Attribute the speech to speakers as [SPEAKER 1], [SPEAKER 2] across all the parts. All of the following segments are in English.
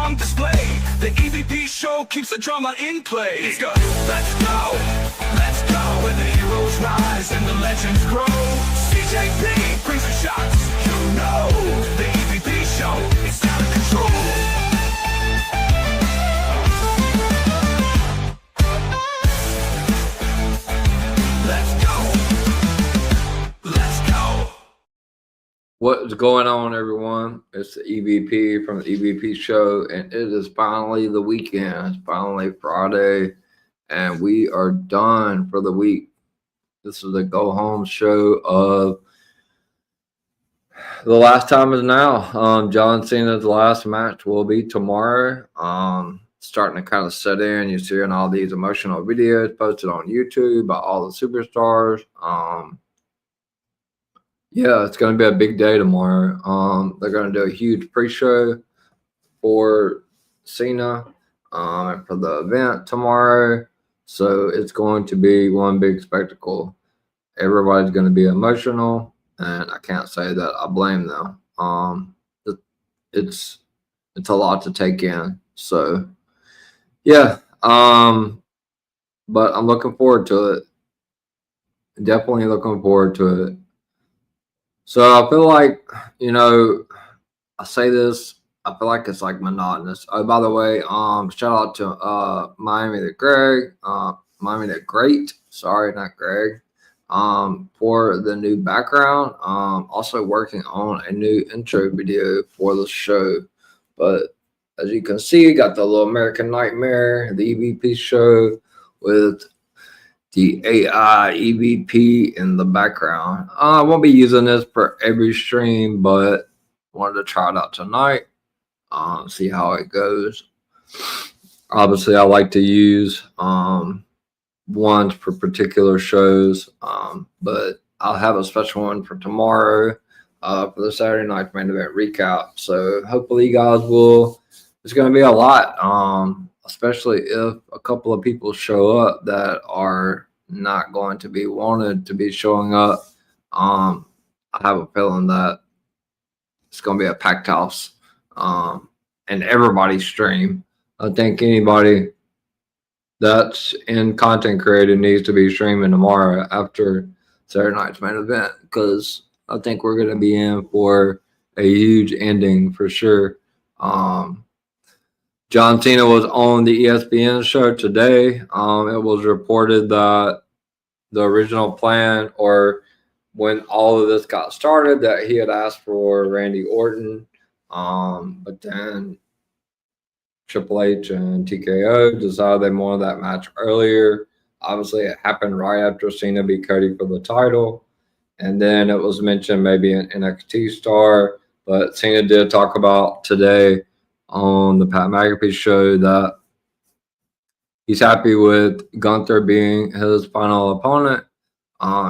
[SPEAKER 1] on display. The EVP show keeps the drama in play. It's good. Let's go, where the heroes rise and the legends grow. CJP brings the shots, you know. The EVP show, it's out of control.
[SPEAKER 2] What's going on, everyone? It's the EVP from the EVP show, and it is finally the weekend. It's finally Friday, and we are done for the week. This is the go home show of the last time is now. John Cena's last match will be tomorrow. Starting to kind of set in. You're seeing all these emotional videos posted on YouTube by all the superstars. Yeah, it's going to be a big day tomorrow. They're going to do a huge pre-show for Cena and for the event tomorrow. So it's going to be one big spectacle. Everybody's going to be emotional, and I can't say that I blame them. It's a lot to take in. So yeah, but I'm looking forward to it. Definitely looking forward to it. So I feel like, I say this, I feel like it's like monotonous. Oh, by the way, shout out to Miami the Great, sorry, not Greg, for the new background. Also working on a new intro video for the show. But as you can see, got the Little American Nightmare, the EVP show with the AI EVP in the background. I won't be using this for every stream, but wanted to try it out tonight. See how it goes. Obviously, I like to use ones for particular shows, but I'll have a special one for tomorrow for the Saturday night main event recap. So hopefully you guys will. It's going to be a lot, especially if a couple of people show up that are not going to be wanted to be showing up. I have a feeling that it's going to be a packed house and everybody's stream. I think anybody that's in content creating needs to be streaming tomorrow after Saturday night's main event, because I think we're going to be in for a huge ending for sure. John Cena was on the ESPN show today. It was reported that the original plan, or when all of this got started, that he had asked for Randy Orton, but then Triple H and TKO decided they wanted that match earlier. Obviously, it happened right after Cena beat Cody for the title, and then it was mentioned maybe an NXT star, but Cena did talk about today on the Pat McAfee show that he's happy with Gunther being his final opponent.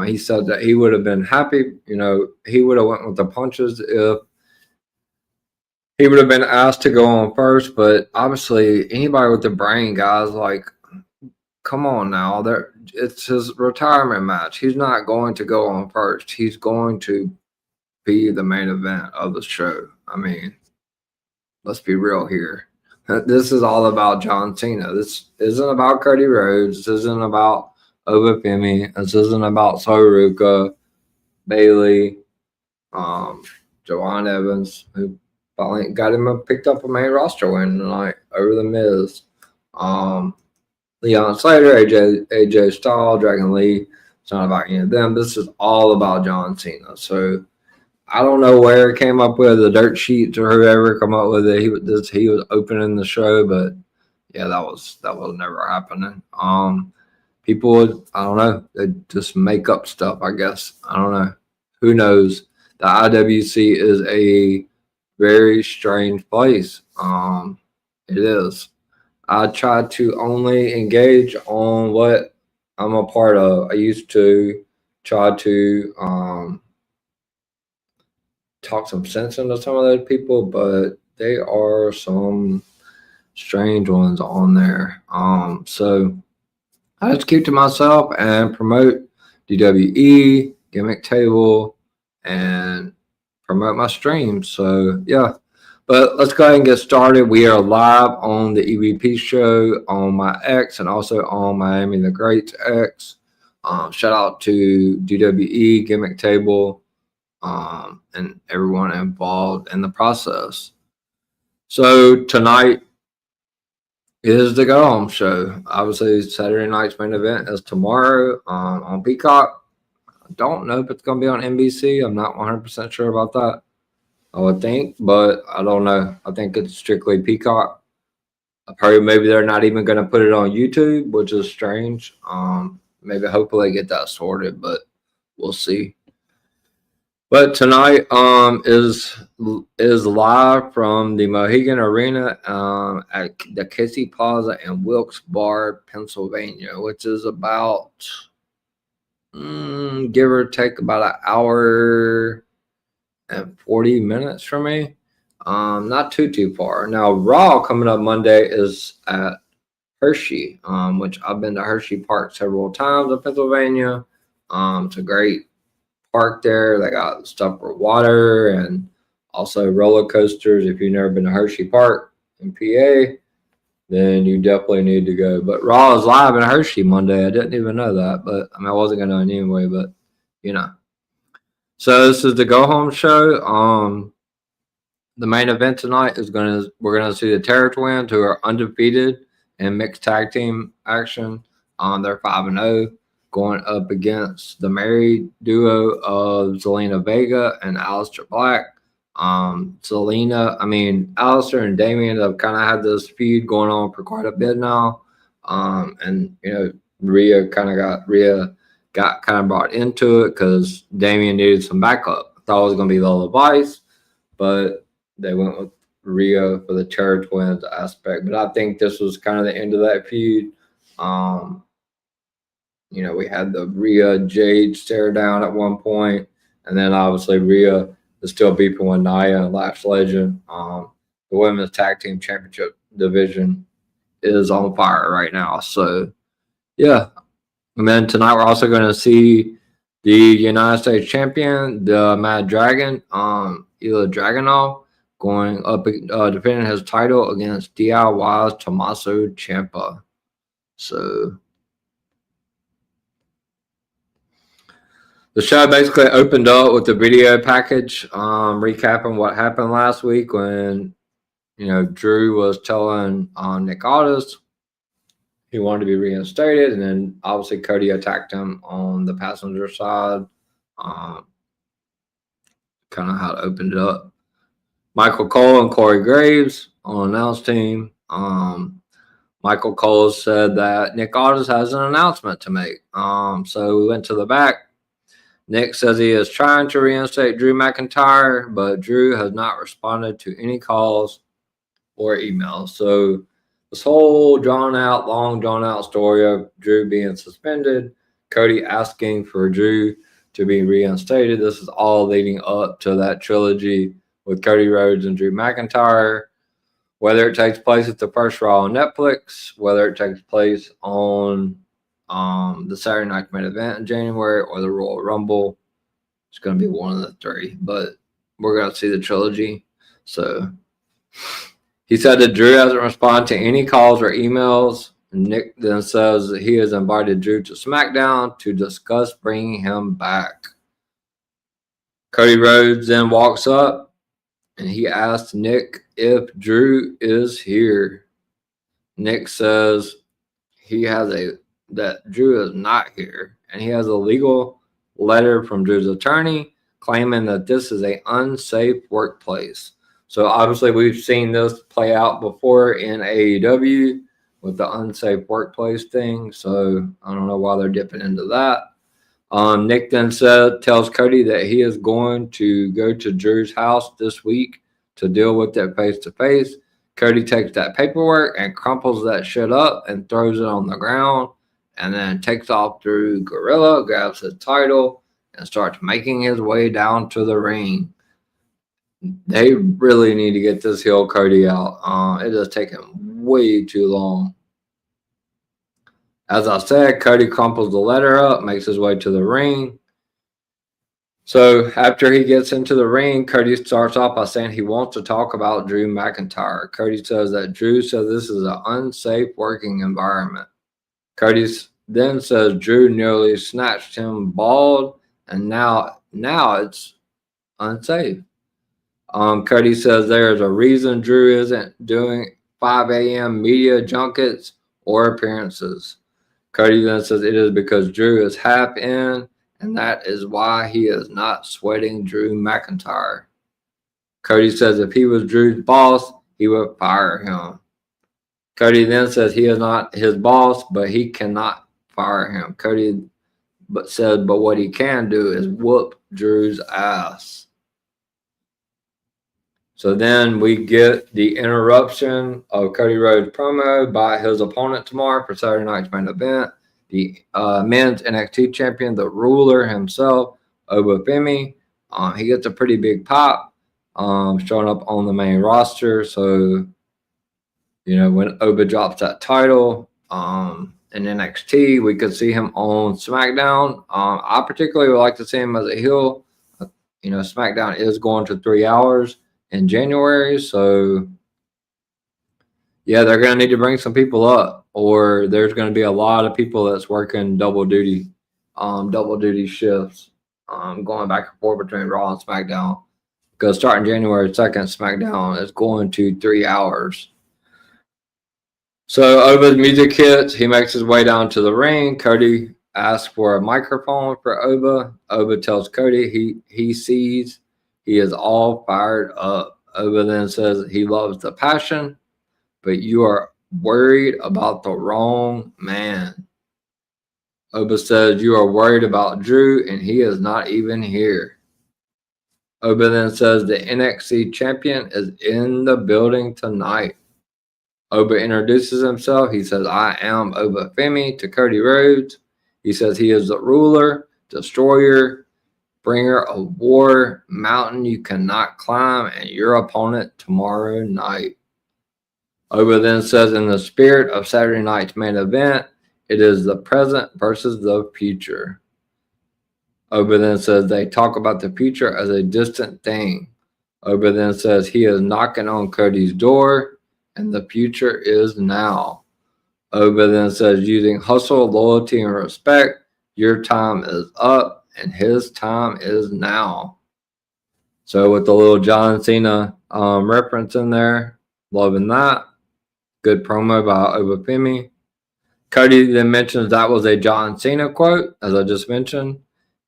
[SPEAKER 2] He said that he would have been happy, he would have went with the punches if he would have been asked to go on first. But obviously, anybody with the brain, guys, like, come on now. It's his retirement match. He's not going to go on first. He's going to be the main event of the show. I mean, let's be real here. This is all about John Cena. This isn't about Cody Rhodes. This isn't about Obafemi. This isn't about Soruka, Bailey, Joanne Evans, who finally got him picked up a main roster win tonight over The Miz. Leon Slater, AJ Styles, Dragon Lee. It's not about any of them. This is all about John Cena. So I don't know where it came up with, the dirt sheets or whoever come up with it. He was opening the show, but yeah, that was never happening. People would, I don't know, they just make up stuff, I guess. I don't know. Who knows? The IWC is a very strange place. It is. I try to only engage on what I'm a part of. I used to try to talk some sense into some of those people, but they are some strange ones on there. So I just keep to myself and promote DWE, Gimmick Table, and promote my streams. So yeah, But let's go ahead and get started. We are live on the EVP show on my X and also on Miami the Great's X. Shout out to DWE, Gimmick Table, and everyone involved in the process. So tonight is the Go Home show. Obviously, Saturday night's main event is tomorrow on Peacock. I don't know if it's going to be on NBC. I'm not 100% sure about that. I would think, but I don't know. I think it's strictly Peacock. I've heard maybe they're not even going to put it on YouTube, which is strange. Maybe hopefully get that sorted, but we'll see. But tonight is live from the Mohegan Arena at the Casey Plaza in Wilkes-Barre, Pennsylvania, which is about give or take about an hour and 40 minutes from me. Not too far. Now Raw coming up Monday is at Hershey, which I've been to Hershey Park several times in Pennsylvania. It's a great park there. They got stuff for water and also roller coasters. If you've never been to Hershey Park in PA, then you definitely need to go. But Raw is live in Hershey Monday. I didn't even know that, but I mean I wasn't gonna know anyway, but you know. So this is the Go Home show. The main event tonight is we're gonna see the Terror Twins, who are undefeated in mixed tag team action. They're 5-0, going up against the married duo of Zelina Vega and Aleister Black. Aleister and Damian have kind of had this feud going on for quite a bit now. And you know, Rhea got kind of brought into it because Damian needed some backup. I thought it was going to be Lola Vice, but they went with Rhea for the Terror Twins aspect. But I think this was kind of the end of that feud. You know, we had the Rhea Jade stare down at one point, and then obviously Rhea is still beefing with Nia and Lash Legend. The women's tag team championship division is on fire right now. So, yeah. And then tonight we're also going to see the United States champion, the Mad Dragon, Ilya Dragunov, going up, defending his title against DIY's Tommaso Ciampa. So the show basically opened up with a video package recapping what happened last week when, you know, Drew was telling Nick Aldis he wanted to be reinstated, and then obviously Cody attacked him on the passenger side. Kind of how it opened it up. Michael Cole and Corey Graves on announce team. Michael Cole said that Nick Aldis has an announcement to make. So we went to the back. Nick says he is trying to reinstate Drew McIntyre, but Drew has not responded to any calls or emails. So this whole long drawn out story of Drew being suspended, Cody asking for Drew to be reinstated. This is all leading up to that trilogy with Cody Rhodes and Drew McIntyre. Whether it takes place at the first Raw on Netflix, whether it takes place on the Saturday Night Main Event in January or the Royal Rumble, it's going to be one of the three. But we're going to see the trilogy. So he said that Drew hasn't responded to any calls or emails. Nick then says that he has invited Drew to SmackDown to discuss bringing him back. Cody Rhodes then walks up and he asks Nick if Drew is here. Nick says that Drew is not here, and he has a legal letter from Drew's attorney claiming that this is an unsafe workplace. So obviously we've seen this play out before in AEW with the unsafe workplace thing. So I don't know why they're dipping into that. Nick then tells Cody that he is going to go to Drew's house this week to deal with that face-to-face. Cody takes that paperwork and crumples that shit up and throws it on the ground, and then takes off through Gorilla, grabs his title, and starts making his way down to the ring. They really need to get this heel Cody out. It has taken way too long. As I said, Cody crumples the letter up, makes his way to the ring. So after he gets into the ring, Cody starts off by saying he wants to talk about Drew McIntyre. Cody says that Drew says this is an unsafe working environment. Cody then says Drew nearly snatched him bald, and now it's unsafe. Cody says there's a reason Drew isn't doing 5 a.m. media junkets or appearances. Cody then says it is because Drew is half in, and that is why he is not sweating Drew McIntyre. Cody says if he was Drew's boss, he would fire him. Cody then says he is not his boss, but he cannot fire him. Cody said, but what he can do is whoop Drew's ass. So then we get the interruption of Cody Rhodes' promo by his opponent tomorrow for Saturday night's main event, the men's NXT champion, the ruler himself, Wwe. He gets a pretty big pop, showing up on the main roster. So, when Oba drops that title in NXT, we could see him on SmackDown. I particularly would like to see him as a heel. SmackDown is going to 3 hours in January, so yeah, they're going to need to bring some people up, or there's going to be a lot of people that's working double duty shifts, going back and forth between Raw and SmackDown, because starting January 2nd, SmackDown is going to 3 hours. So Oba's music hits. He makes his way down to the ring. Cody asks for a microphone for Oba. Oba tells Cody he sees he is all fired up. Oba then says he loves the passion, but you are worried about the wrong man. Oba says you are worried about Drew, and he is not even here. Oba then says the NXT champion is in the building tonight. Oba introduces himself. He says, I am Wwe to Cody Rhodes. He says he is the ruler, destroyer, bringer of war, mountain you cannot climb, and your opponent tomorrow night. Oba then says, in the spirit of Saturday night's main event, it is the present versus the future. Oba then says they talk about the future as a distant thing. Oba then says he is knocking on Cody's door, and the future is now. Oba then says, using hustle, loyalty, and respect, your time is up, and his time is now. So with the little John Cena reference in there, loving that. Good promo by Wwe. Cody then mentions that was a John Cena quote, as I just mentioned,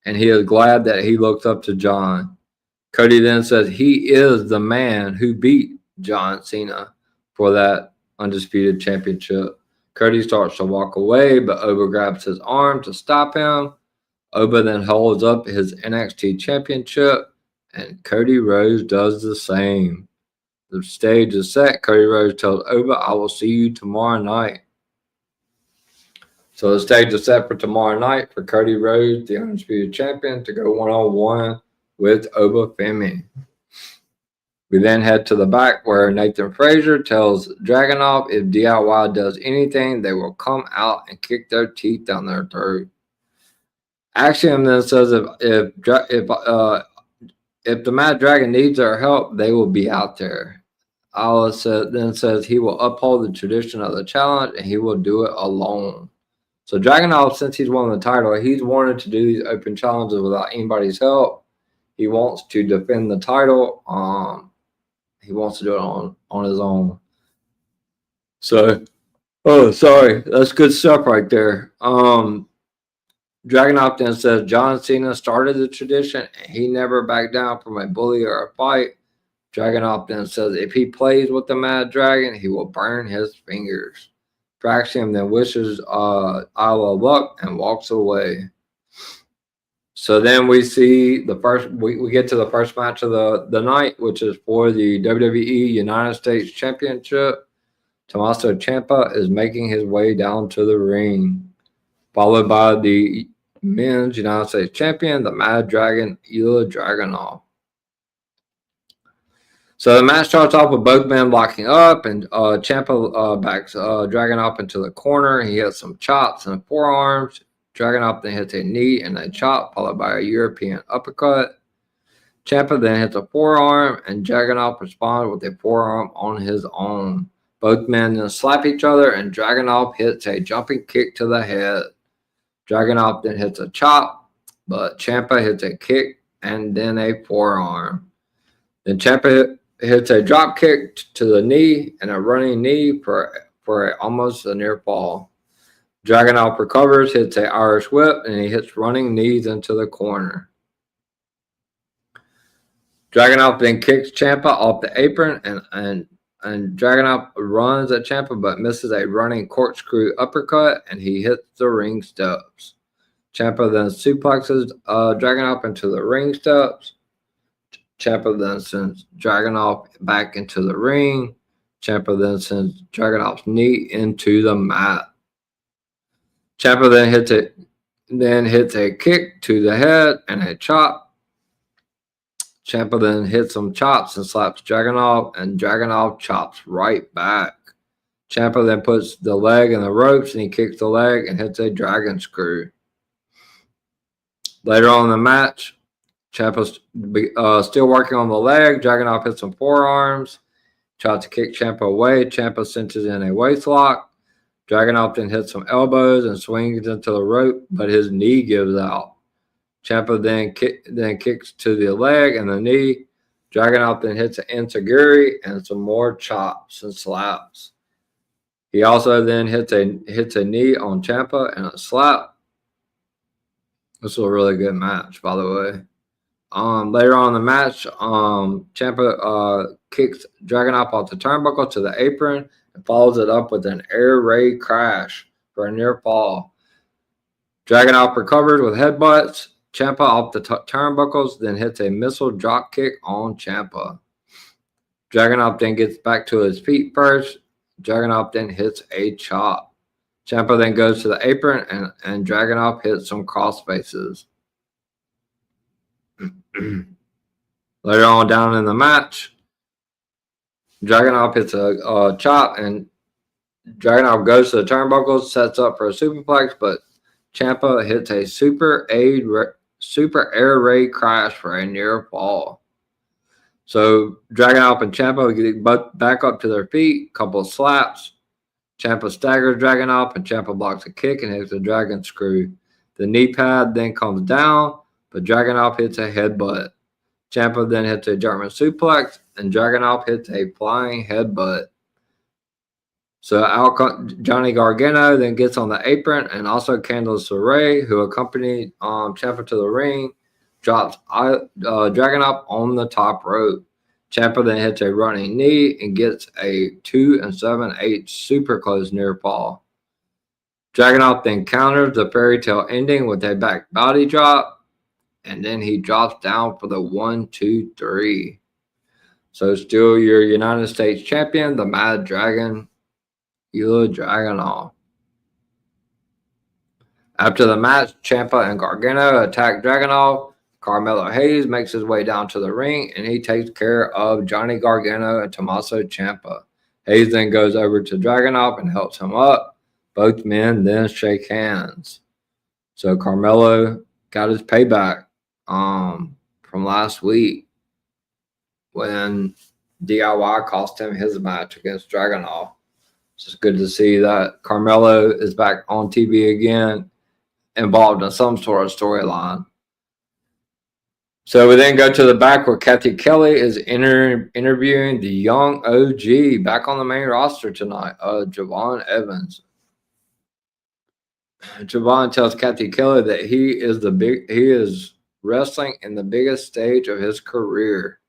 [SPEAKER 2] and he is glad that he looked up to John. Cody then says he is the man who beat John Cena for that undisputed championship. Cody starts to walk away, but Oba grabs his arm to stop him. Oba then holds up his NXT championship, and Cody Rhodes does the same. The stage is set. Cody Rhodes tells Oba, I will see you tomorrow night. So the stage is set for tomorrow night for Cody Rhodes, the undisputed champion, to go one-on-one with Wwe. We then head to the back where Nathan Frazier tells Dragunov if DIY does anything, they will come out and kick their teeth down their throat. Axiom then says if the Mad Dragon needs our help, they will be out there. Allah then says he will uphold the tradition of the challenge and he will do it alone. So Dragunov, since he's won the title, he's wanted to do these open challenges without anybody's help. He wants to defend the title. He wants to do it on his own. So, sorry, that's good stuff right there. Dragunov then says John Cena started the tradition and he never backed down from a bully or a fight. Dragunov then says if he plays with the Mad Dragon, he will burn his fingers. Traxium then wishes Isla luck and walks away. So then we see we get to the first match of the night, which is for the WWE United States Championship. Tommaso Ciampa is making his way down to the ring, followed by the men's United States champion, the Mad Dragon, Ilya Dragunov. So the match starts off with both men locking up, and Ciampa backs Dragunov into the corner. He has some chops and forearms. Dragunov then hits a knee and a chop, followed by a European uppercut. Ciampa then hits a forearm, and Dragunov responds with a forearm on his own. Both men then slap each other, and Dragunov hits a jumping kick to the head. Dragunov then hits a chop, but Ciampa hits a kick and then a forearm. Then Ciampa hits a drop kick to the knee and a running knee for almost a near fall. Dragunov recovers, hits an Irish whip, and he hits running knees into the corner. Dragunov then kicks Ciampa off the apron, and Dragunov runs at Ciampa but misses a running corkscrew uppercut, and he hits the ring steps. Ciampa then suplexes Dragunov into the ring steps. Ciampa then sends Dragunov back into the ring. Ciampa then sends Dragunov's knee into the mat. Ciampa then hits a kick to the head and a chop. Ciampa then hits some chops and slaps Dragunov, and Dragunov chops right back. Ciampa then puts the leg in the ropes, and he kicks the leg and hits a dragon screw. Later on in the match, Ciampa's still working on the leg. Dragunov hits some forearms, tries to kick Ciampa away. Ciampa cinches in a waist lock. Dragunov then hits some elbows and swings into the rope, but his knee gives out. Ciampa then kicks to the leg and the knee. Dragunov then hits an enziguri and some more chops and slaps. He also then hits a knee on Ciampa and a slap. This was a really good match, by the way. Later on in the match, Ciampa kicks Dragunov off the turnbuckle to the apron and follows it up with an air raid crash for a near fall. Dragunov recovers with headbutts. Ciampa off the turnbuckles, then hits a missile drop kick on Ciampa. Dragunov then gets back to his feet first. Dragunov then hits a chop. Ciampa then goes to the apron, and Dragunov hits some cross faces. Later on down in the match, Dragunov hits a chop, and Dragunov goes to the turnbuckles, sets up for a superplex, but Ciampa hits a super air raid crash for a near fall. So Dragunov and Ciampa get both back up to their feet, couple of slaps. Ciampa staggers Dragunov, and Ciampa blocks a kick and hits a dragon screw. The knee pad then comes down, but Dragunov hits a headbutt. Ciampa then hits a German suplex, and Dragunov hits a flying headbutt. So Johnny Gargano then gets on the apron, and also Candice LeRae, who accompanied Ciampa to the ring, drops Dragunov on the top rope. Ciampa then hits a running knee and gets a 2 7/8 super close near fall. Dragunov then counters the fairy tale ending with a back body drop, and then he drops down for the 1, 2, 3. So still your United States champion, the Mad Dragon, Ilya Dragunov. After the match, Ciampa and Gargano attack Dragunov. Carmelo Hayes makes his way down to the ring, and he takes care of Johnny Gargano and Tommaso Ciampa. Hayes then goes over to Dragunov and helps him up. Both men then shake hands. So Carmelo got his payback from last week when DIY cost him his match against Dragunov. It's just good to see that Carmelo is back on TV again, involved in some sort of storyline. So we then go to the back where Kathy Kelly is interviewing the young OG back on the main roster tonight, Javon Evans. Javon tells Kathy Kelly that he is wrestling in the biggest stage of his career.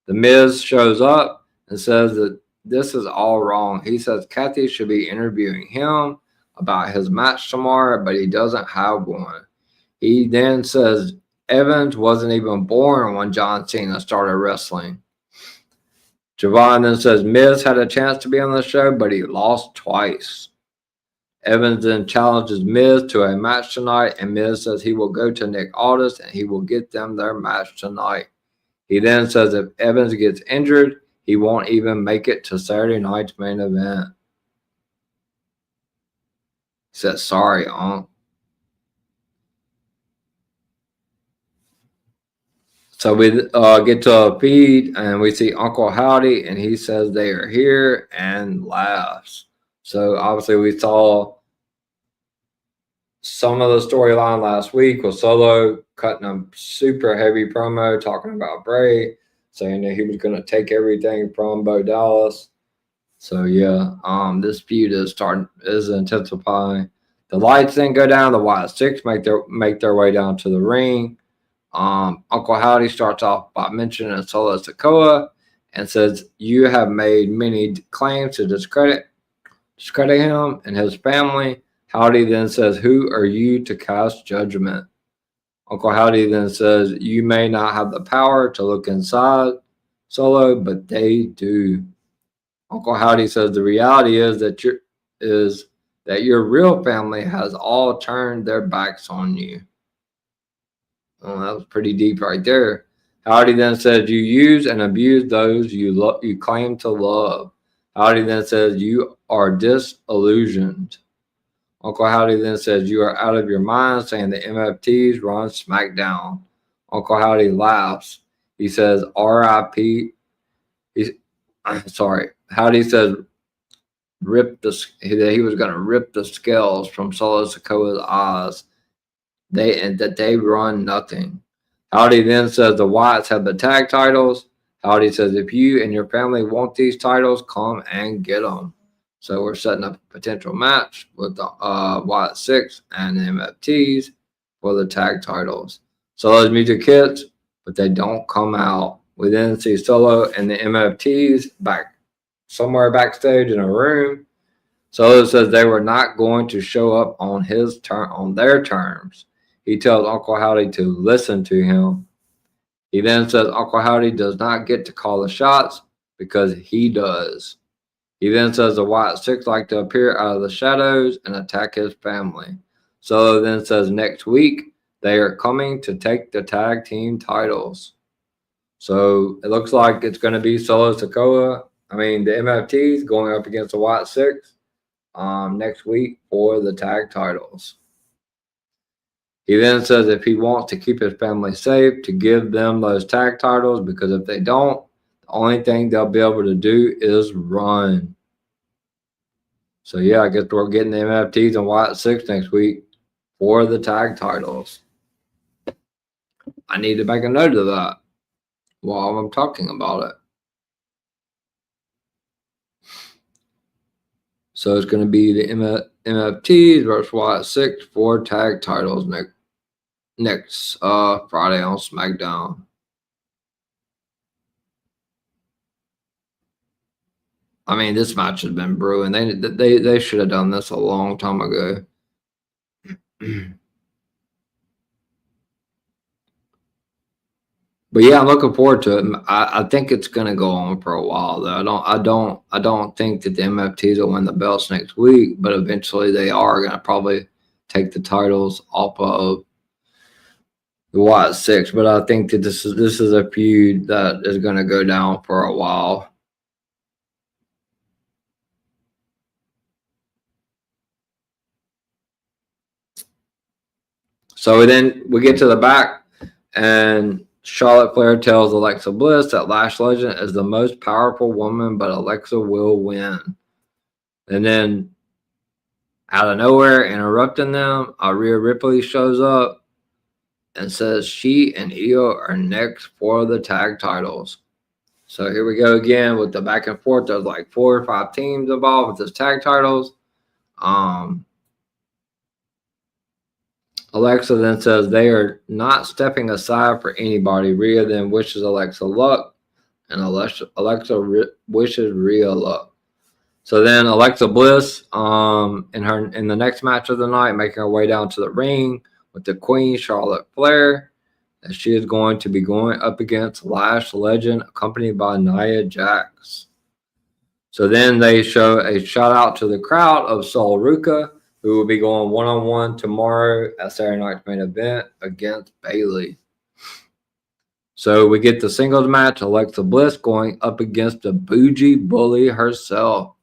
[SPEAKER 2] The Miz shows up and says that this is all wrong. He says Kathy should be interviewing him about his match tomorrow, but he doesn't have one. He then says Evans wasn't even born when John Cena started wrestling. Javon then says Miz had a chance to be on the show, but he lost twice. Evans then challenges Miz to a match tonight, and Miz says he will go to Nick Aldis and he will get them their match tonight. He then says if Evans gets injured, he won't even make it to Saturday night's main event. He says, sorry, Unc. So we get to a feed and we see Uncle Howdy, and he says they are here and laughs. So obviously we saw some of the storyline last week with Solo cutting a super heavy promo talking about Bray, saying that he was going to take everything from Bo Dallas. So yeah, this feud is intensifying. The lights then go down. The Wyatt Six make their way down to the ring. Uncle Howdy starts off by mentioning Solo Sikoa and says, "You have made many claims to discredit him and his family." Howdy then says, "Who are you to cast judgment?" Uncle Howdy then says, "You may not have the power to look inside Solo, but they do." Uncle Howdy says, "The reality is that your real family has all turned their backs on you." Oh, that was pretty deep right there. Howdy then says, "You use and abuse those you claim to love." Howdy then says, "You are disillusioned." Uncle Howdy then says, "You are out of your mind," saying the MFTs run SmackDown. Uncle Howdy laughs. He says, "R.I.P." Sorry. Howdy says, that he was going to rip the scales from Solo Sikoa's eyes. That they run nothing. Howdy then says the Wyatts have the tag titles. Howdy says, "If you and your family want these titles, come and get them." So we're setting up a potential match with the Wyatt Six and the MFTs for the tag titles. Solo's music hits, but they don't come out. We then see Solo and the MFTs somewhere backstage in a room. Solo says they were not going to show up on their terms. He tells Uncle Howdy to listen to him. He then says Uncle Howdy does not get to call the shots because he does. He then says the Wyatt Six like to appear out of the shadows and attack his family. Solo then says next week they are coming to take the tag team titles. So it looks like it's going to be Solo Sikoa. The MFTs going up against the Wyatt Six next week for the tag titles. He then says if he wants to keep his family safe, to give them those tag titles, because if they don't, the only thing they'll be able to do is run. So yeah, I guess we're getting the MFTs and Wyatt Six next week for the tag titles. I need to make a note of that while I'm talking about it. So it's going to be the MFTs versus Wyatt Six for tag titles next Friday on SmackDown. This match has been brewing. They should have done this a long time ago. But yeah, I'm looking forward to it. I think it's gonna go on for a while though. I don't think that the MFTs will win the belts next week, but eventually they are gonna probably take the titles off of the Wyatt Six. But I think that this is a feud that is gonna go down for a while. So then we get to the back, and Charlotte Flair tells Alexa Bliss that Lash Legend is the most powerful woman, but Alexa will win. And then, out of nowhere, interrupting them, Rhea Ripley shows up and says she and Io are next for the tag titles. So here we go again with the back and forth. There's like 4 or 5 teams involved with this tag titles. Alexa then says they are not stepping aside for anybody. Rhea then wishes Alexa luck, and Alexa wishes Rhea luck. So then Alexa Bliss, in the next match of the night, making her way down to the ring with the Queen Charlotte Flair, and she is going to be going up against Lash Legend, accompanied by Nia Jax. So then they show a shout out to the crowd of Sol Ruka, who will be going one-on-one tomorrow at Saturday night's main event against Bayley. So we get the singles match, Alexa Bliss going up against the bougie bully herself.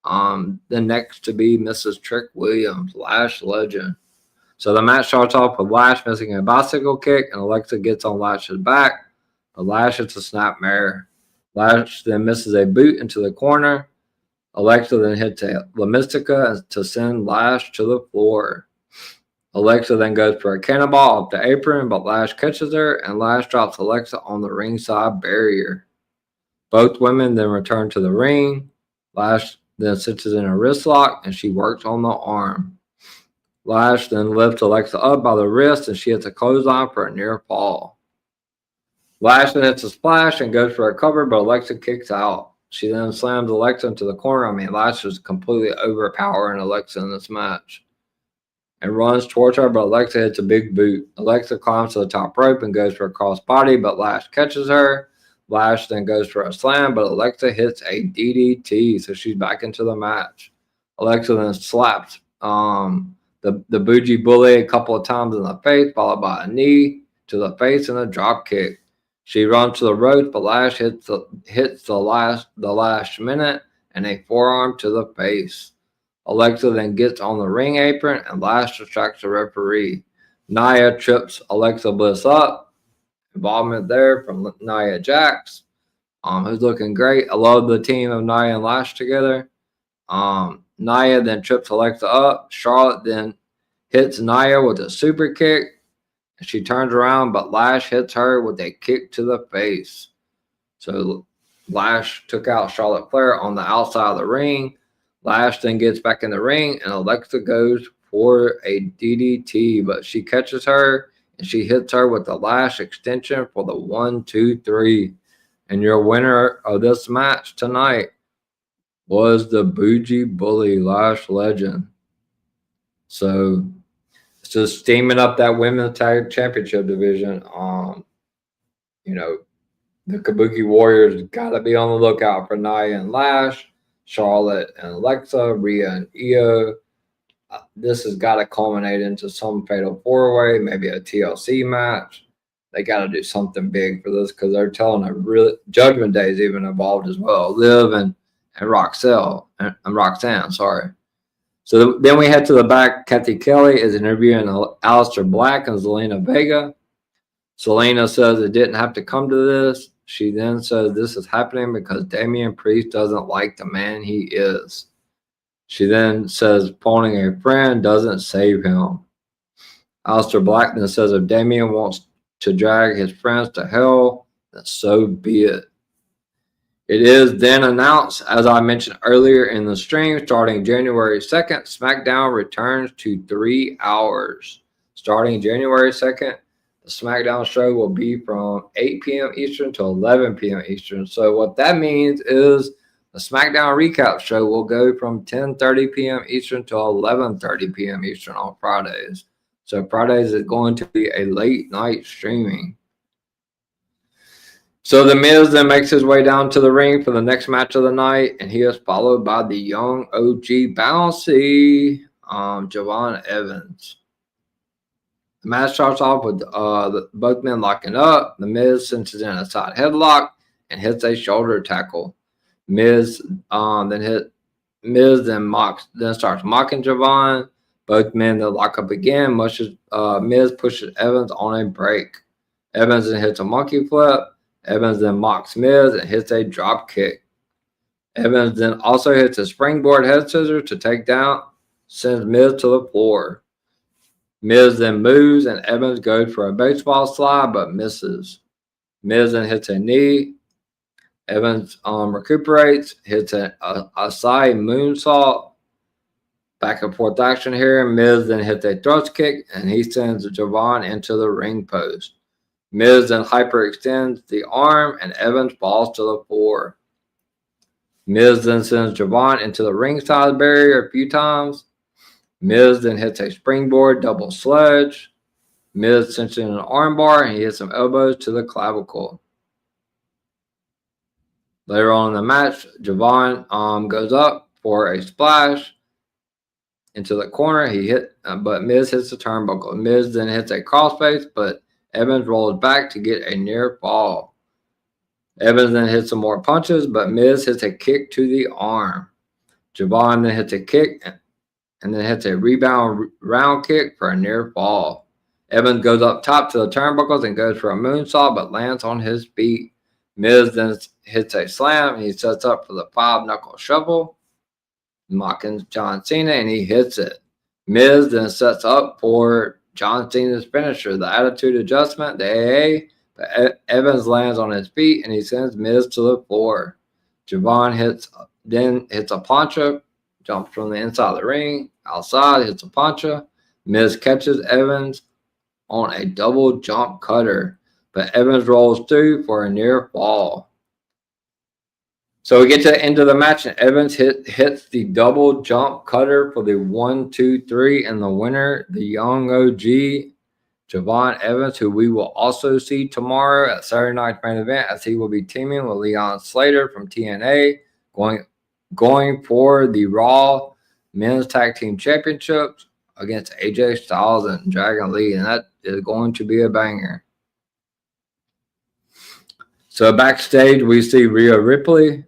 [SPEAKER 2] The next to be Mrs. Trick Williams, Lash Legend. So the match starts off with Lash missing a bicycle kick, and Alexa gets on Lash's back. but Lash hits a snapmare. Lash then misses a boot into the corner. Alexa then hits a La Mystica to send Lash to the floor. Alexa then goes for a cannonball up the apron, but Lash catches her, and Lash drops Alexa on the ringside barrier. Both women then return to the ring. Lash then sits in a wrist lock, and she works on the arm. Lash then lifts Alexa up by the wrist, and she hits a clothesline for a near fall. Lash then hits a splash and goes for a cover, but Alexa kicks out. She then slams Alexa into the corner. Lash is completely overpowering Alexa in this match and runs towards her, but Alexa hits a big boot. Alexa climbs to the top rope and goes for a crossbody, but Lash catches her. Lash then goes for a slam, but Alexa hits a DDT, so she's back into the match. Alexa then slaps the Bougie Bully a couple of times in the face, followed by a knee to the face and a drop kick. She runs to the ropes, but Lash hits the last minute and a forearm to the face. Alexa then gets on the ring apron, and Lash distracts the referee. Nia trips Alexa Bliss up. Involvement there from Nia Jax, who's looking great. I love the team of Nia and Lash together. Nia then trips Alexa up. Charlotte then hits Nia with a super kick. She turns around, but Lash hits her with a kick to the face. So Lash took out Charlotte Flair on the outside of the ring. Lash then gets back in the ring, and Alexa goes for a DDT, but she catches her, and she hits her with the Lash extension for the 1, 2, 3. And your winner of this match tonight was the Bougie Bully Lash Legend. So it's just steaming up that women's tag championship division. The Kabuki Warriors got to be on the lookout for Nia and Lash, Charlotte and Alexa, Rhea and Io. This has got to culminate into some fatal four-way, maybe a TLC match. They got to do something big for this because they're telling a real Judgment Day is even involved as well. Liv and Roxanne, sorry. So then we head to the back. Kathy Kelly is interviewing Aleister Black and Zelina Vega. Zelina says it didn't have to come to this. She then says this is happening because Damian Priest doesn't like the man he is. She then says phoning a friend doesn't save him. Aleister Black then says if Damian wants to drag his friends to hell, then so be it. It is then announced, as I mentioned earlier in the stream, starting January 2nd, SmackDown returns to 3 hours. Starting January 2nd, the SmackDown show will be from 8 p.m. Eastern to 11 p.m. Eastern. So what that means is the SmackDown recap show will go from 10:30 p.m. Eastern to 11:30 p.m. Eastern on Fridays. So Fridays is going to be a late night streaming. So The Miz then makes his way down to the ring for the next match of the night, and he is followed by the young OG Bouncy, Javon Evans. The match starts off with both men locking up. The Miz cinches in a side headlock and hits a shoulder tackle. Miz then starts mocking Javon. Both men then lock up again. Miz pushes Evans on a break. Evans then hits a monkey flip. Evans then mocks Miz and hits a drop kick. Evans then also hits a springboard head scissors to take down, sends Miz to the floor. Miz then moves and Evans goes for a baseball slide but misses. Miz then hits a knee. Evans recuperates, hits a side moonsault. Back and forth action here. Miz then hits a thrust kick and he sends Javon into the ring post. Miz then hyperextends the arm and Evans falls to the floor. Miz then sends Javon into the ringside barrier a few times. Miz then hits a springboard double sledge. Miz cinches in an armbar and he hits some elbows to the clavicle. Later on in the match, Javon goes up for a splash into the corner. But Miz hits the turnbuckle. Miz then hits a crossface, but Evans rolls back to get a near fall. Evans then hits some more punches, but Miz hits a kick to the arm. Javon then hits a kick and then hits a rebound round kick for a near fall. Evans goes up top to the turnbuckles and goes for a moonsault, but lands on his feet. Miz then hits a slam, and he sets up for the 5-knuckle shuffle, mocking John Cena, and he hits it. Miz then sets up for John Cena's finisher, the Attitude Adjustment, the AA, but Evans lands on his feet, and he sends Miz to the floor. Javon hits a plancha, jumps from the inside of the ring, outside, hits a plancha. Miz catches Evans on a double jump cutter, but Evans rolls through for a near fall. So we get to the end of the match, and Evans hits the double jump cutter for the 1, 2, 3, and the winner, the young OG, Javon Evans, who we will also see tomorrow at Saturday night's main event, as he will be teaming with Leon Slater from TNA, going for the Raw Men's Tag Team Championships against AJ Styles and Dragon Lee, and that is going to be a banger. So backstage, we see Rhea Ripley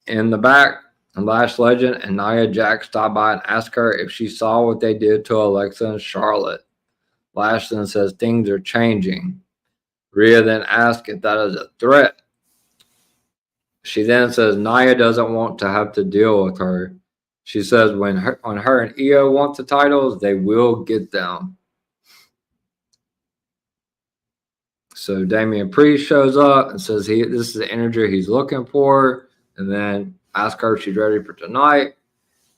[SPEAKER 2] in the back, and Lash Legend and Nia Jax stop by and ask her if she saw what they did to Alexa and Charlotte. Lash then says things are changing. Rhea then asks if that is a threat. She then says Nia doesn't want to have to deal with her. She says when her and Io want the titles, they will get them. So Damian Priest shows up and says this is the energy he's looking for, and then asks her if she's ready for tonight.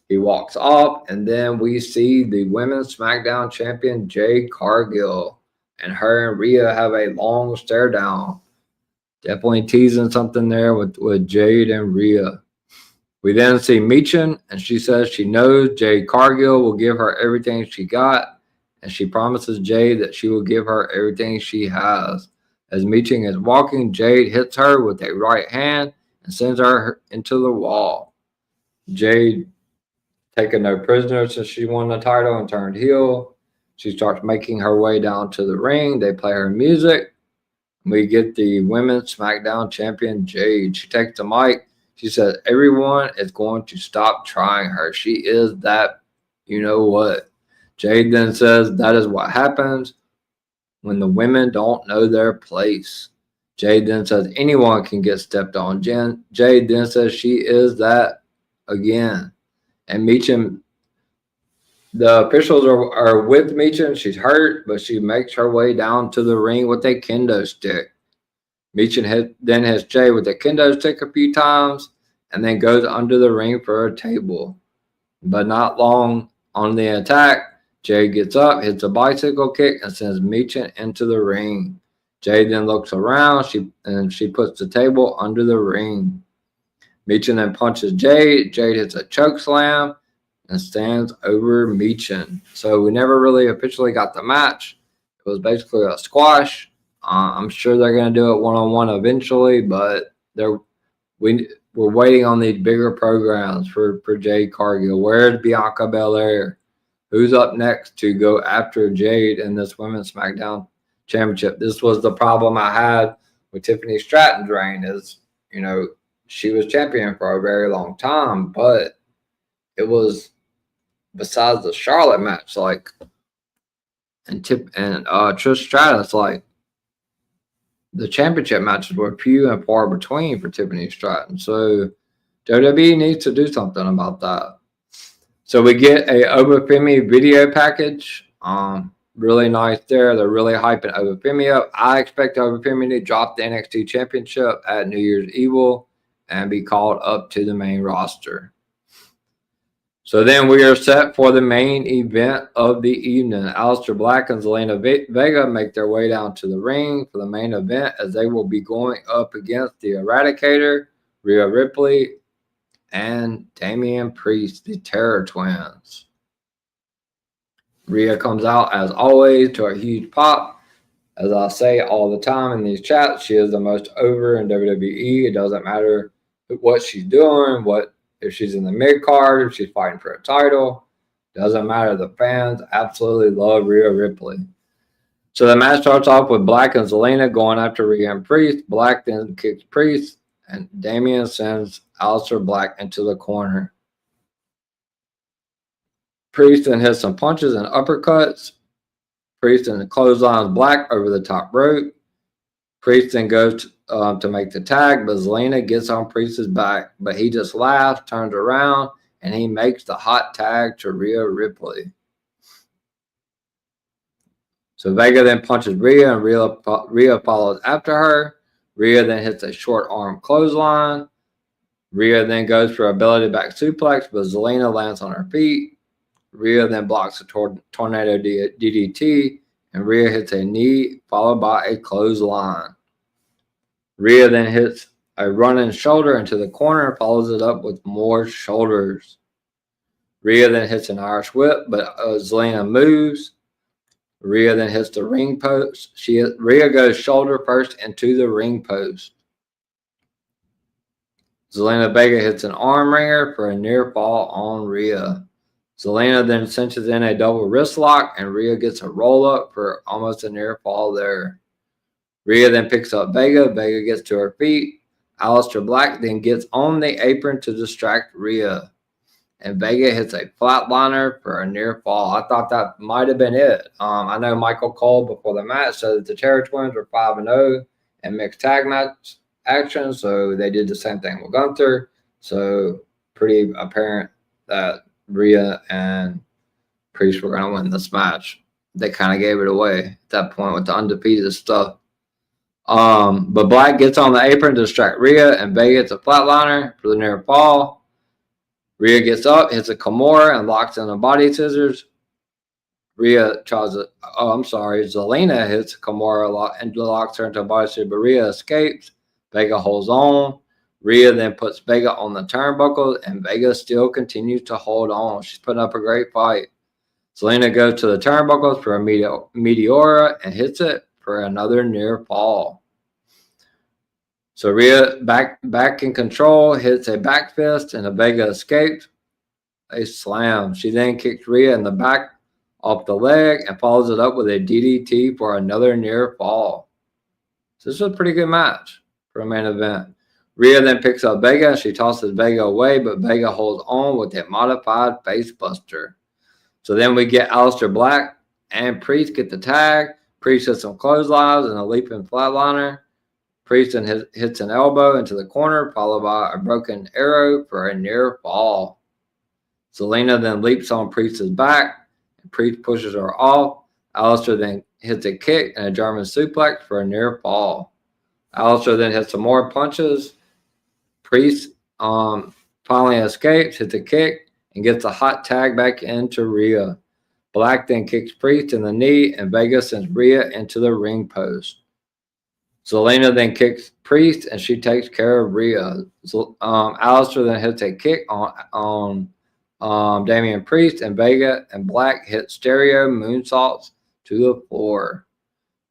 [SPEAKER 2] He walks off, and then we see the Women's SmackDown champion Jade Cargill, and her and Rhea have a long stare down. Definitely teasing something there with Jade and Rhea. We then see Michin, and she says she knows Jade Cargill will give her everything she got, and she promises Jade that she will give her everything she has. As Michin is walking, Jade hits her with a right hand and sends her into the wall. Jade taken no prisoners since she won the title and turned heel. She starts making her way down to the ring. They play her music. We get the Women's SmackDown champion, Jade. She takes the mic. She says, everyone is going to stop trying her. She is that, you know what. Jade then says, that is what happens when the women don't know their place. Jade then says, anyone can get stepped on. Jade then says, she is that again. And Michin, the officials are with Michin. She's hurt, but she makes her way down to the ring with a kendo stick. Michin then hits Jay with a kendo stick a few times and then goes under the ring for a table. But not long on the attack, Jay gets up, hits a bicycle kick, and sends Michin into the ring. Jay then looks around, she puts the table under the ring. Michin then punches Jade. Jade hits a choke slam and stands over Michin. So we never really officially got the match. It was basically a squash. I'm sure they're going to do it one-on-one eventually, but we're waiting on these bigger programs for Jade Cargill. Where's Bianca Belair? Who's up next to go after Jade in this Women's SmackDown Championship? This was the problem I had with Tiffany Stratton's reign is, she was champion for a very long time, but it was besides the Charlotte match, and Trish Stratus, the championship matches were few and far between for Tiffany Stratton. So WWE needs to do something about that. So we get a Obafemi video package. Really nice there. They're really hyping Obafemi up. I expect Obafemi to drop the NXT championship at New Year's Evil and be called up to the main roster. So then we are set for the main event of the evening. Aleister Black and Zelina Vega make their way down to the ring for the main event as they will be going up against the Eradicator, Rhea Ripley, and Damian Priest, the Terror Twins. Rhea comes out as always to a huge pop. As I say all the time in these chats, she is the most over in WWE. It doesn't matter what she's doing, if she's in the mid card, if she's fighting for a title, doesn't matter. The fans absolutely love Rhea Ripley. So the match starts off with Black and Zelina going after Rhea and Priest. Black then kicks Priest, and Damian sends Aleister Black into the corner. Priest then hits some punches and uppercuts. Priest and clotheslines Black over the top rope. Priest then goes to make the tag, but Zelina gets on Priest's back, but he just laughs, turns around, and he makes the hot tag to Rhea Ripley. So Vega then punches Rhea, and Rhea follows after her. Rhea then hits a short arm clothesline. Rhea then goes for ability back suplex, but Zelina lands on her feet. Rhea then blocks a tornado DDT, and Rhea hits a knee followed by a clothesline. Rhea then hits a running shoulder into the corner and follows it up with more shoulders. Rhea then hits an Irish whip, but Zelina moves. Rhea then hits the ring post. Rhea goes shoulder first into the ring post. Zelina Vega hits an arm wringer for a near fall on Rhea. Zelina then cinches in a double wrist lock, and Rhea gets a roll up for almost a near fall there. Rhea then picks up Vega. Vega gets to her feet. Aleister Black then gets on the apron to distract Rhea. And Vega hits a flatliner for a near fall. I thought that might have been it. I know Michael Cole before the match said that the Terror Twins were 5-0 in mixed tag match action, so they did the same thing with Gunther. So pretty apparent that Rhea and Priest were going to win this match. They kind of gave it away at that point with the undefeated stuff. But Black gets on the apron to distract Rhea, and Vega gets a flatliner for the near fall. Rhea gets up, hits a Kimura, and locks in a body scissors. Rhea tries to, Zelina hits a Kimura and locks her into a body scissors, but Rhea escapes. Vega holds on. Rhea then puts Vega on the turnbuckles, and Vega still continues to hold on. She's putting up a great fight. Zelina goes to the turnbuckles for a Meteora and hits it for another near fall. So Rhea back in control, hits a back fist, and a Vega escapes a slam. She then kicks Rhea in the back off the leg and follows it up with a DDT for another near fall. So this was a pretty good match for a main event. Rhea then picks up Vega. She tosses Vega away, but Vega holds on with a modified face buster. So then we get Aleister Black and Priest get the tag. Priest hits some clotheslines and a leaping flatliner. Priest then hits an elbow into the corner, followed by a broken arrow for a near fall. Zelina then leaps on Priest's back, and Priest pushes her off. Aleister then hits a kick and a German suplex for a near fall. Aleister then hits some more punches. Priest finally escapes, hits a kick, and gets a hot tag back into Rhea. Black then kicks Priest in the knee, and Vega sends Rhea into the ring post. Zelina then kicks Priest, and she takes care of Rhea. Aleister then hits a kick on Damian Priest, and Vega and Black hit stereo moonsaults to the floor.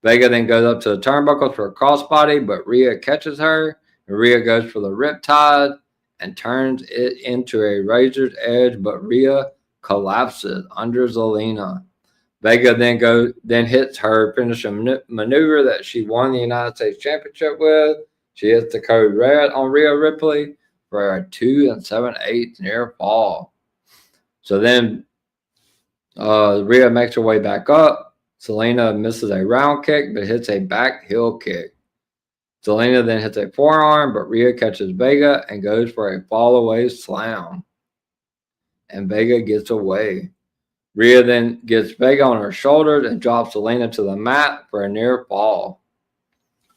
[SPEAKER 2] Vega then goes up to the turnbuckles for a crossbody, but Rhea catches her, and Rhea goes for the riptide and turns it into a razor's edge, but Rhea collapses under Zelina. Vega then hits her finishing maneuver that she won the United States Championship with. She hits the code red on Rhea Ripley for a 2 7/8 near fall. So then Rhea makes her way back up. Zelina misses a round kick but hits a back heel kick. Zelina then hits a forearm, but Rhea catches Vega and goes for a fall away slam. And Vega gets away. Rhea then gets Vega on her shoulders and drops Zelina to the mat for a near fall.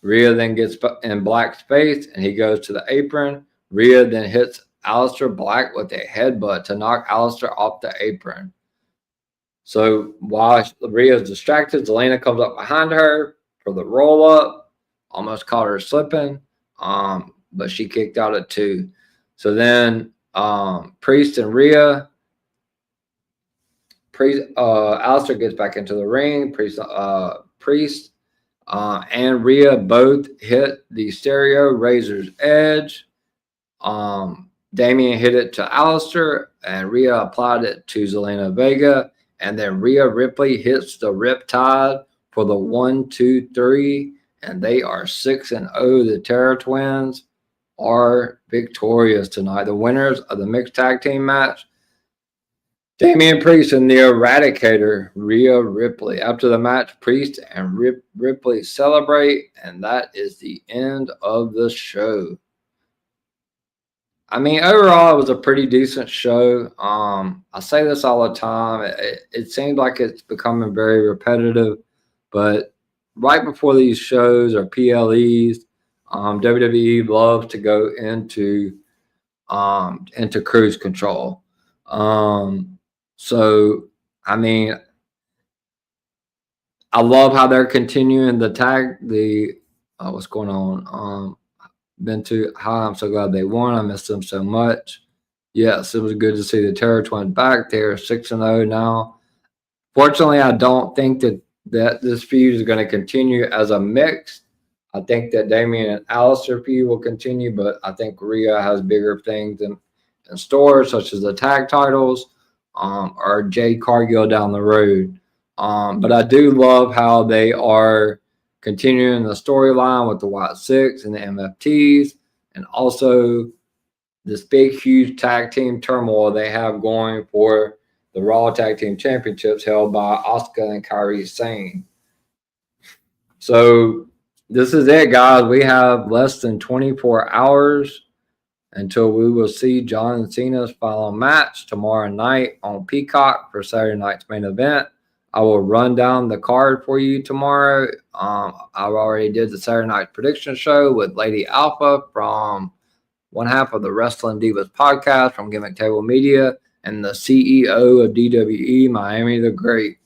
[SPEAKER 2] Rhea then gets in Black's face and he goes to the apron. Rhea then hits Aleister Black with a headbutt to knock Aleister off the apron. So while Rhea is distracted, Zelina comes up behind her for the roll up. Almost caught her slipping, but she kicked out at 2. So then Priest and Rhea. Aleister gets back into the ring. Priest and Rhea both hit the stereo razor's edge. Damian hit it to Aleister, and Rhea applied it to Zelina Vega. And then Rhea Ripley hits the riptide for the 1, 2, 3, and they are 6-0. The Terror Twins are victorious tonight. The winners of the mixed tag team match, Damian Priest and the Eradicator, Rhea Ripley. After the match, Priest and Ripley celebrate, and that is the end of the show. I mean, overall, it was a pretty decent show. I say this all the time. It seems like it's becoming very repetitive, but right before these shows or PLEs, WWE loves to go into cruise control. So, I mean, I love how they're continuing the tag. What's going on? Hi, I'm so glad they won. I missed them so much. Yes, it was good to see the Terror Twins back. They're 6-0 now. Fortunately, I don't think that this feud is going to continue as a mix. I think that Damian and Alistair feud will continue, but I think Rhea has bigger things in store, such as the tag titles or Jade Cargill down the road. But I do love how they are continuing the storyline with the White Six and the MFTs, and also this big, huge tag team turmoil they have going for the Raw Tag Team Championships held by Asuka and Kairi Sane. So this is it, guys. We have less than 24 hours until we will see John Cena's final match tomorrow night on Peacock for Saturday night's main event. I will run down the card for you tomorrow. I already did the Saturday night prediction show with Lady Alpha from one half of the Wrestling Divas podcast from Gimmick Table Media and the CEO of DWE, Miami the Great.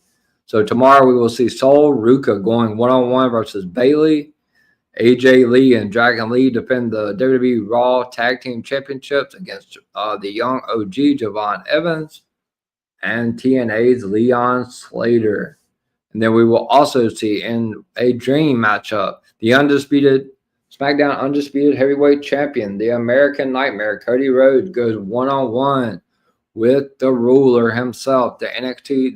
[SPEAKER 2] So tomorrow we will see Sol Ruka going one-on-one versus Bayley. AJ Lee and Dragon Lee defend the WWE Raw Tag Team Championships against the young OG Javon Evans and TNA's Leon Slater. And then we will also see in a dream matchup the undisputed SmackDown Undisputed Heavyweight Champion, the American Nightmare, Cody Rhodes, goes one-on-one with the ruler himself, the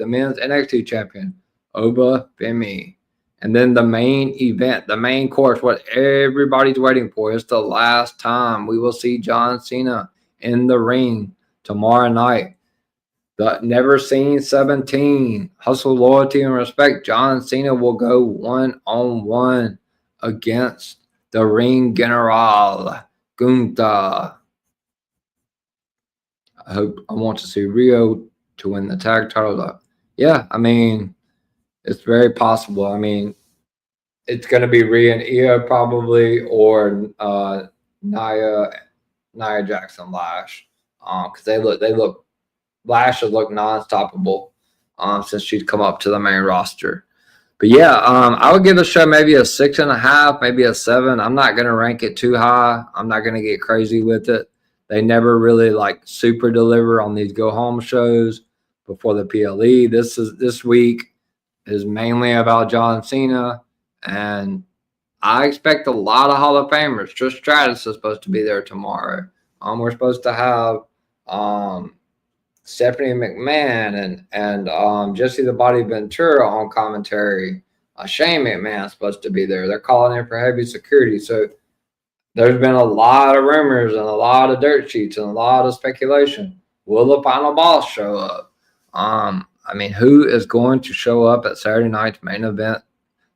[SPEAKER 2] men's NXT champion, Oba Femi. And then the main event, the main course, what everybody's waiting for, is the last time we will see John Cena in the ring tomorrow night. The Never Seen 17, Hustle, Loyalty, and Respect. John Cena will go one-on-one against the Ring General, Gunther. I want to see Rio to win the tag title. Yeah, I mean, it's very possible. I mean, it's going to be Rhea and Io probably, or Nia Jackson Lash, because they look Lash has looked non-stoppable since she's come up to the main roster. But yeah, I would give the show maybe a 6.5, maybe a 7. I'm not going to rank it too high. I'm not going to get crazy with it. They never really super deliver on these go home shows before the PLE. This week is mainly about John Cena, and I expect a lot of Hall of Famers. Trish Stratus is supposed to be there tomorrow. We're supposed to have Stephanie McMahon and Jesse the Body Ventura on commentary. Shane McMahon is supposed to be there. They're calling in for heavy security. So there's been a lot of rumors and a lot of dirt sheets and a lot of speculation. Will the final boss show up? I mean, who is going to show up at Saturday night's main event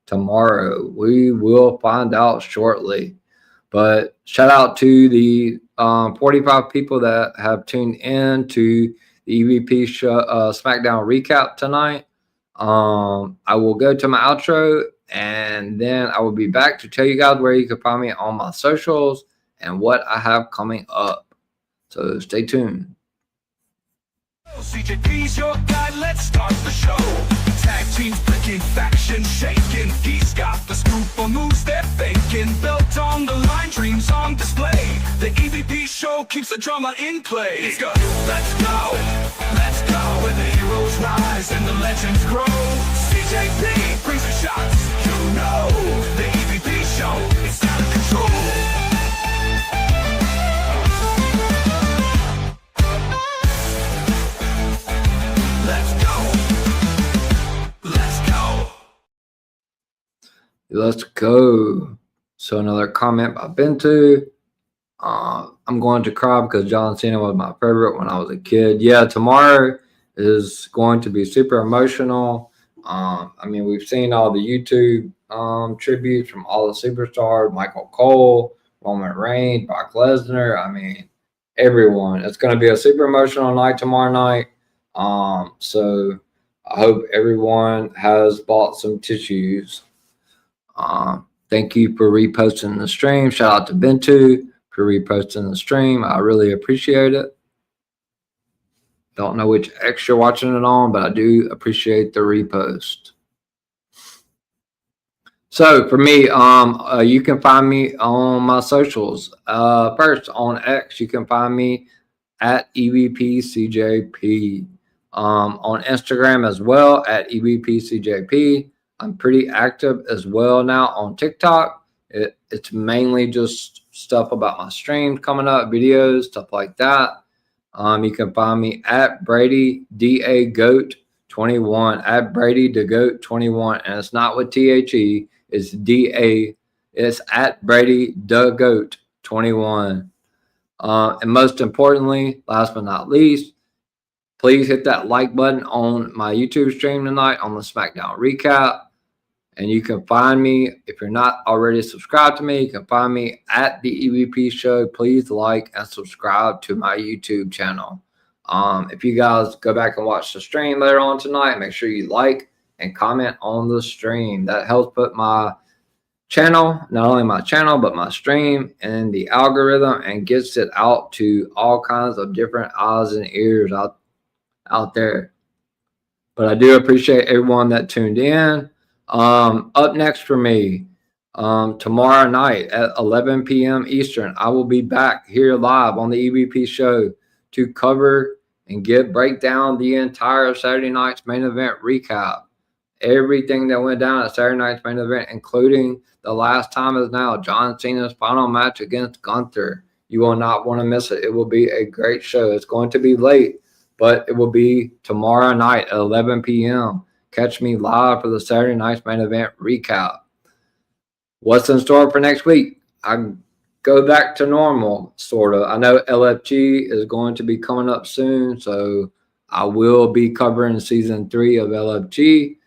[SPEAKER 2] tomorrow? We will find out shortly. But shout out to the 45 people that have tuned in to the EVP show, SmackDown recap tonight. I will go to my outro, and then I will be back to tell you guys where you can find me on my socials and what I have coming up. So stay tuned.
[SPEAKER 1] CJP's your guy, let's start the show. Tag teams breaking, factions shaking. He's got the scoop on moves they're faking. Belt on the line, dreams on display. The EVP show keeps the drama in play. It's good. Let's go where the heroes rise and the legends grow. CJP brings the shots, you know. The EVP show, it's out of control.
[SPEAKER 2] Let's go. So another comment by Bento. I'm going to cry because John Cena was my favorite when I was a kid. Yeah, tomorrow is going to be super emotional. I mean, we've seen all the YouTube tributes from all the superstars, Michael Cole, Roman Reigns, Brock Lesnar. I mean, everyone. It's going to be a super emotional night tomorrow night. So I hope everyone has bought some tissues. Thank you for reposting the stream. Shout out to Bentu for reposting the stream. I really appreciate it. Don't know which X you're watching it on, but I do appreciate the repost. So for me, you can find me on my socials. First on X, you can find me at EVPCJP. On Instagram as well at EVPCJP. I'm pretty active as well now on TikTok. It's mainly just stuff about my streams coming up, videos, stuff like that. You can find me at Brady DA Goat 21 at Brady the Goat 21, and it's not with THE. It's DA. It's at Brady the Goat 21. And most importantly, last but not least, please hit that like button on my YouTube stream tonight on the SmackDown recap. And you can find me, if you're not already subscribed to me, you can find me at the EVP Show. Please like and subscribe to my YouTube channel. If you guys go back and watch the stream later on tonight, make sure you like and comment on the stream. That helps put my channel, not only my channel, but my stream in the algorithm and gets it out to all kinds of different eyes and ears out there. But I do appreciate everyone that tuned in. Up next for me, tomorrow night at 11 p.m. Eastern, I will be back here live on the EVP Show to cover and break down the entire Saturday night's main event recap. Everything that went down at Saturday night's main event, including the last time is now, John Cena's final match against Gunther. You will not want to miss it. It will be a great show. It's going to be late, but it will be tomorrow night at 11 p.m. Catch me live for the Saturday night's main event recap. What's in store for next week? I go back to normal, sort of. I know LFG is going to be coming up soon, so I will be covering season 3 of LFG.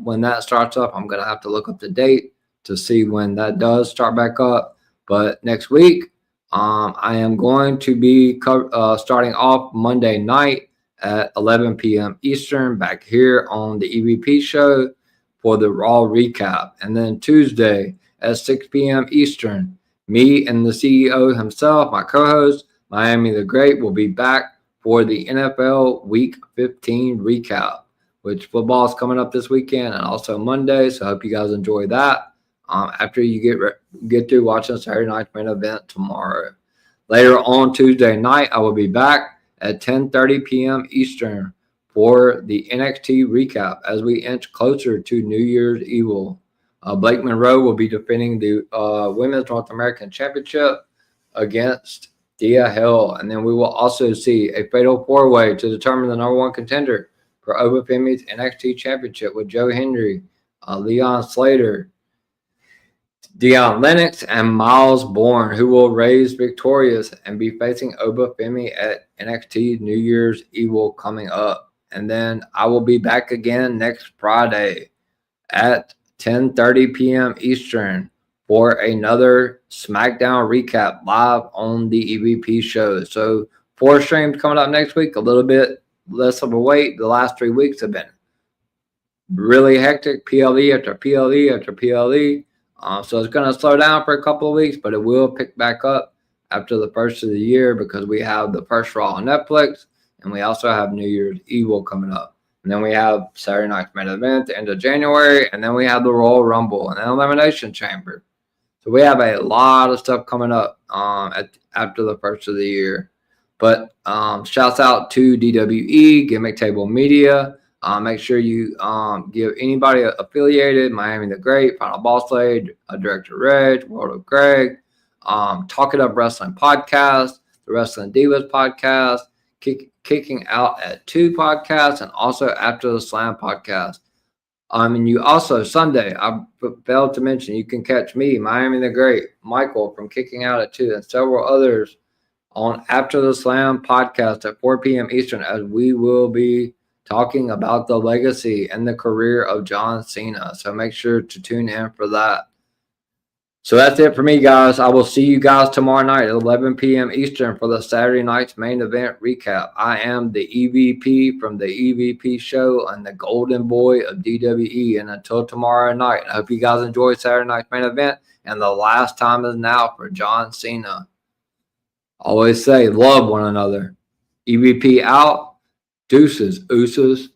[SPEAKER 2] When that starts up, I'm going to have to look up the date to see when that does start back up. But next week, I am going to be starting off Monday night at 11 p.m. Eastern back here on the EVP Show for the Raw recap. And then Tuesday at 6 p.m. Eastern, me and the CEO himself, my co-host, Miami the Great, will be back for the NFL Week 15 recap, which football is coming up this weekend and also Monday. So I hope you guys enjoy that after you get through watching Saturday night's main event tomorrow. Later on Tuesday night, I will be back at 10:30 p.m. Eastern for the NXT recap as we inch closer to New Year's Evil. Blake Monroe will be defending the Women's North American Championship against Thea Hill. And then we will also see a fatal 4-way to determine the number 1 contender for Obafemi's NXT Championship with Joe Hendry, Leon Slater, Deion Lennox, and Miles Bourne, who will raise victorious and be facing Obafemi at NXT New Year's Evil coming up. And then I will be back again next Friday at 10:30 p.m. Eastern for another SmackDown recap live on the EVP Show. So 4 streams coming up next week, a little bit less of a wait. The last 3 weeks have been really hectic, PLE after PLE after PLE. So it's going to slow down for a couple of weeks, but it will pick back up after the first of the year because we have the first Raw on Netflix, and we also have New Year's Evil coming up. And then we have Saturday night's main event, the end of January, and then we have the Royal Rumble and then Elimination Chamber. So we have a lot of stuff coming up after the first of the year. But shouts out to DWE, Gimmick Table Media. Make sure you give anybody affiliated, Miami the Great, Final Boss Lady, Director Reg, World of Greg, Talk It Up Wrestling Podcast, the Wrestling Divas Podcast, Kicking Out at 2 Podcast, and also After the Slam Podcast. And you also, Sunday, I failed to mention, you can catch me, Miami the Great, Michael from Kicking Out at 2, and several others on After the Slam podcast at 4 p.m. Eastern, as we will be talking about the legacy and the career of John Cena. So make sure to tune in for that. So that's it for me, guys. I will see you guys tomorrow night at 11 p.m. Eastern for the Saturday night's main event recap. I am the EVP from the EVP show and the golden boy of DWE. And until tomorrow night, I hope you guys enjoy Saturday night's main event. And the last time is now for John Cena. Always say, love one another. EVP out. Deuces, ooses.